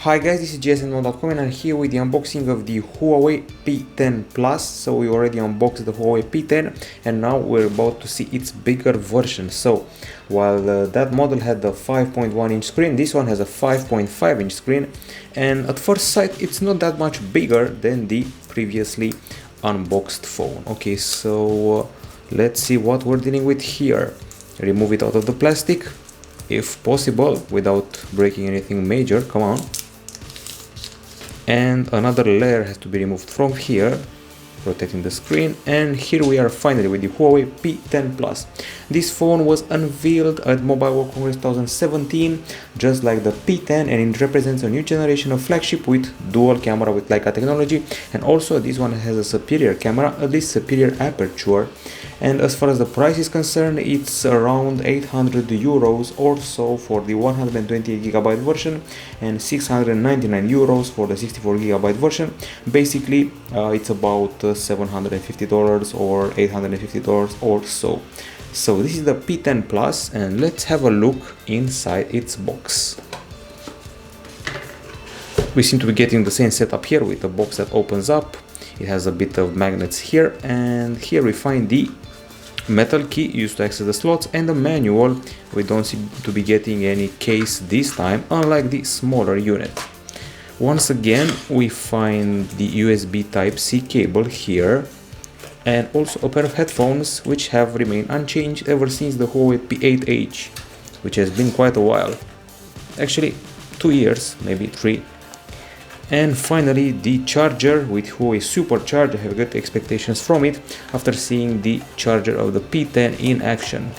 Hi guys, this is gsn.com and I'm here with the unboxing of the Huawei P10 Plus. So we already unboxed the Huawei P10 and now we're about to see its bigger version. So while that model had the 5.1 inch screen, this one has a 5.5 inch screen, and at first sight it's not that much bigger than the previously unboxed phone. Okay, so let's see what we're dealing with here. Remove it out of the plastic if possible without breaking anything major. Come on. And another layer has to be removed from here, protecting the screen. And here we are finally with the Huawei P10 Plus. This phone was unveiled at Mobile World Congress 2017, just like the P10, and it represents a new generation of flagship with dual camera with Leica technology, and also this one has a superior camera, at least superior aperture. And as far as the price is concerned, it's around 800 euros or so for the 128GB version and 699 euros for the 64GB version. Basically, it's about $750 or $850 or so. So this is the P10 Plus, and let's have a look inside its box. We seem to be getting the same setup here with a box that opens up. It has a bit of magnets here, and here we find the metal key used to access the slots and the manual. We don't seem to be getting any case this time, unlike the smaller unit. Once again, we find the USB Type-C cable here, and also a pair of headphones which have remained unchanged ever since the Huawei P8H, which has been quite a while, actually 2 years, maybe 3. And finally, the charger with Huawei Supercharge. I have good expectations from it after seeing the charger of the P10 in action.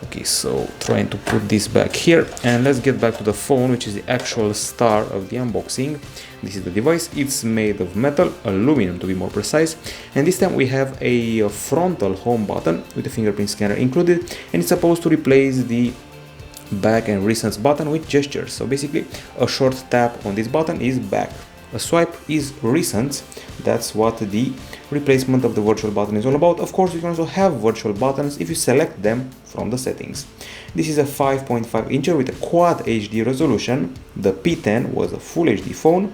Okay, so trying to put this back here, and let's get back to the phone, which is the actual star of the unboxing. This is the device. It's made of metal, aluminum to be more precise, and this time we have a frontal home button with a fingerprint scanner included, and it's supposed to replace the back and recents button with gestures. So basically a short tap on this button is back, a swipe is recents. That's what the replacement of the virtual button is all about. Of course, you can also have virtual buttons if you select them from the settings. This is a 5.5 incher with a quad HD resolution. The P10 was a full HD phone,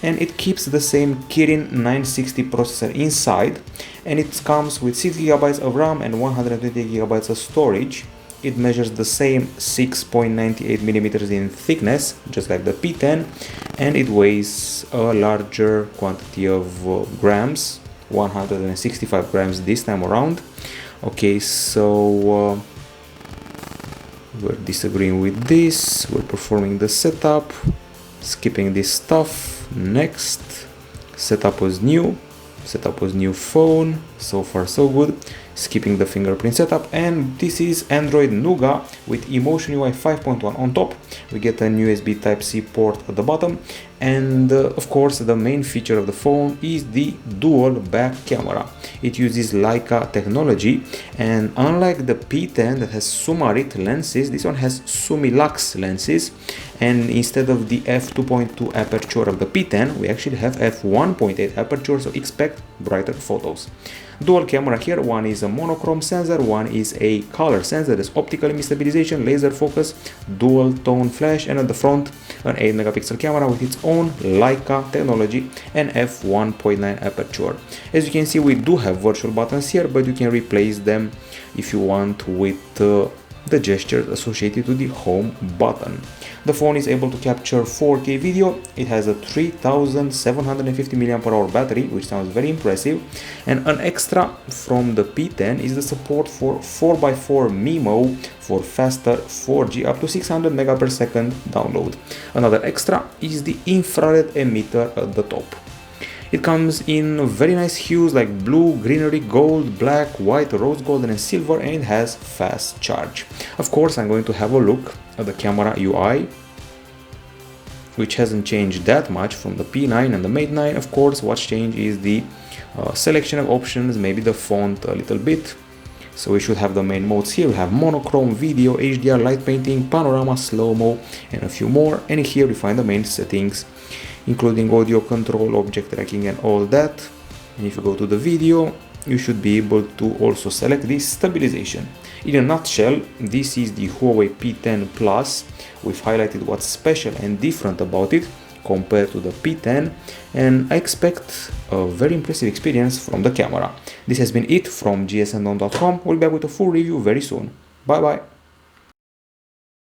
and it keeps the same Kirin 960 processor inside, and it comes with 6GB of RAM and 128GB of storage. It measures the same 6.98mm in thickness, just like the P10, and it weighs a larger quantity of grams, 165 grams this time around. Okay, so we're disagreeing with this, we're performing the setup, skipping this stuff. Next, setup was new phone, so far so good. Skipping the fingerprint setup, and this is Android Nougat with EMUI 5.1 on top. We get an USB Type-C port at the bottom, and of course the main feature of the phone is the dual back camera. It uses Leica technology, and unlike the P10 that has Sumarit lenses, this one has Sumilux lenses, and instead of the f2.2 aperture of the P10, we actually have f1.8 aperture, so expect brighter photos. Dual camera here, one is a monochrome sensor, one is a color sensor. There's optical image stabilization, laser focus, dual tone flash, and at the front an 8-megapixel camera with its own Leica technology and f1.9 aperture. As you can see, we do have virtual buttons here, but you can replace them if you want with the gestures associated with the home button. The phone is able to capture 4K video. It has a 3750 mAh battery, which sounds very impressive. And an extra from the P10 is the support for 4x4 MIMO for faster 4G up to 600 Mbps download. Another extra is the infrared emitter at the top. It comes in very nice hues like blue, greenery, gold, black, white, rose gold, and silver, and it has fast charge. Of course, I'm going to have a look at the camera UI, which hasn't changed that much from the P9 and the Mate 9. Of course, what's changed is the selection of options, maybe the font a little bit. So we should have the main modes here. We have monochrome, video, HDR, light painting, panorama, slow-mo, and a few more. And here we find the main settings, including audio control, object tracking, and all that. And if you go to the video, you should be able to also select this stabilization. In a nutshell, this is the Huawei P10 Plus. We've highlighted what's special and different about it compared to the P10, and I expect a very impressive experience from the camera. This has been it from gsmdom.com. We'll be back with a full review very soon. Bye bye.